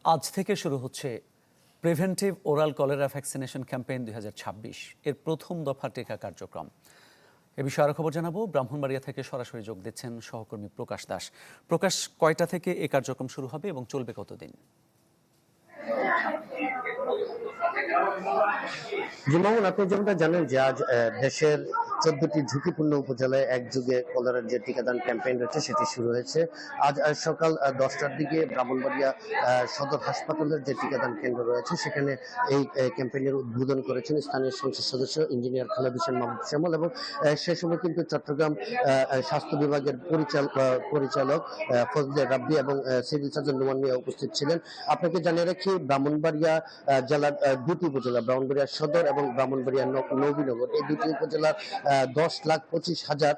আজ থেকে শুরু হচ্ছে preventive oral cholera vaccination campaign 2026 এর প্রথম দফা টিকা কার্যক্রম। এ বিষয়ে আরো খবর জানাবো। ব্রাহ্মণবাড়িয়া থেকে সরাসরি যোগ দিচ্ছেন সহকর্মী প্রকাশ দাস। প্রকাশ, কয়টা থেকে এই কার্যক্রম শুরু হবে এবং চলবে কতদিন? জি মামুন, আপনি যেমনটা জানেন যে আজ দেশের 14টি ঝুঁকিপূর্ণ উপজেলায় একযোগে কলেরার যে টিকাদান ক্যাম্পেইন রয়েছে সেটি শুরু হয়েছে। আজ সকাল 10টার দিকে ব্রাহ্মণবাড়িয়া সদর হাসপাতালের যে টিকাদান কেন্দ্র রয়েছে সেখানে এই ক্যাম্পেইনের উদ্বোধন করেছেন স্থানীয় সংসদ সদস্য ইঞ্জিনিয়ার খালেদ হোসেন মাহমুদ শ্যামল এবং সে সময় কিন্তু চট্টগ্রাম স্বাস্থ্য বিভাগের পরিচালক ফজলে রাব্বি এবং সিভিল সার্জন নোমান মিয়া উপস্থিত ছিলেন। আপনাকে জানিয়ে রাখি, ব্রাহ্মণবাড়িয়া জেলার দুটি উপজেলা, ব্রাহ্মণবাড়িয়া সদর এবং ব্রাহ্মণবাড়িয়া নবীনগর, এই দুটি উপজেলার 10,25,000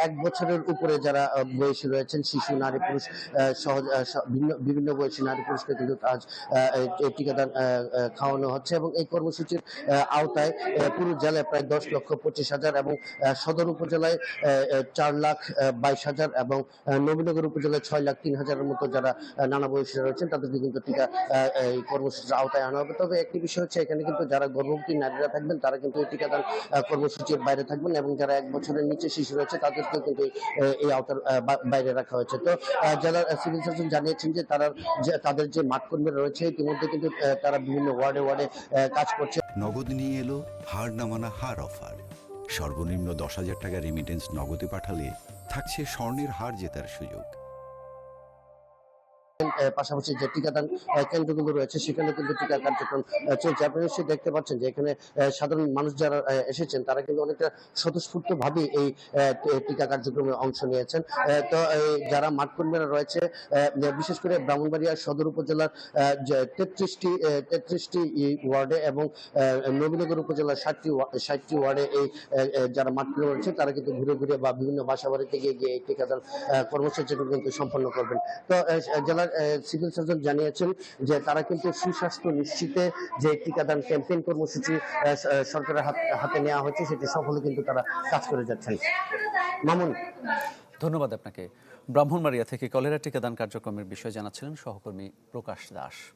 এক বছরের উপরে যারা বয়সী রয়েছেন, শিশু, নারী, পুরুষ সহ বিভিন্ন বয়সী নারী পুরুষকে কিন্তু আজ টিকাদান খাওয়ানো হচ্ছে এবং এই কর্মসূচির আওতায় পুরো জেলায় প্রায় 10,25,000 এবং সদর উপজেলায় 4,22,000 এবং নবীনগর উপজেলায় 6,03,000 মতো যারা নানা বয়সী রয়েছেন তাদেরকে কিন্তু টিকা এই কর্মসূচির আওতায় আনা হবে। তবে একটি বিষয় হচ্ছে, এখানে কিন্তু যারা গর্ভবতী নারীরা থাকবেন তারা কিন্তু এই টিকাদান কর্মসূচির বাইরে থাকবেন এবং যারা 1 বছরের নিচে শিশু রয়েছে তাদেরকেও কিন্তু এই আওতার বাইরে রাখা হয়েছে। তো জেলার সিভিল সার্জন জানিয়েছেন যে তাদের যে মাঠকর্মীরা রয়েছে ইতিমধ্যে কিন্তু তারা বিভিন্ন ওয়ার্ডে কাজ করছে। নগদ নিয়ে এলো হার না মানা হার অফার। সর্বনিম্ন 10,000 টাকা রেমিটেন্স নগদে পাঠালে থাকছে স্বর্ণের হার জেতার সুযোগ। পাশাপাশি যে টিকাদান কেন্দ্রগুলো রয়েছে সেখানে কিন্তু টিকা কার্যক্রম চলছে। আপনি নিশ্চয়ই দেখতে পাচ্ছেন যে এখানে সাধারণ মানুষ যারা এসেছেন তারা কিন্তু অনেকটা স্বতঃস্ফূর্ত ভাবে এই টিকা কার্যক্রমে অংশ নিয়েছেন। তো যারা মাঠকর্মীরা রয়েছে, বিশেষ করে ব্রাহ্মণবাড়িয়া সদর উপজেলার 33টি ওয়ার্ডে এবং নবীনগর উপজেলার 60টি ওয়ার্ডে এই যারা মাঠকর্মী রয়েছে তারা কিন্তু ঘুরে ঘুরে বা বিভিন্ন বাসা বাড়িতে গিয়ে এই টিকাদান কর্মসূচিটি কিন্তু সম্পন্ন করবেন। তো জেলার সিভিল সার্জন জানিয়েছেন যে তারা কিন্তু সুস্বাস্থ্য নিশ্চিতে যে টিকাদান ক্যাম্পেইন কর্মসূচি সরকারের হাতে নেওয়া হচ্ছে সেটি সফলে কিন্তু তারা কাজ করে যাচ্ছেন। মামুন, ধন্যবাদ আপনাকে। ব্রাহ্মণবাড়িয়া থেকে কলেরা টিকাদান কার্যক্রমের বিষয়ে জানাচ্ছিলেন সহকর্মী প্রকাশ দাস।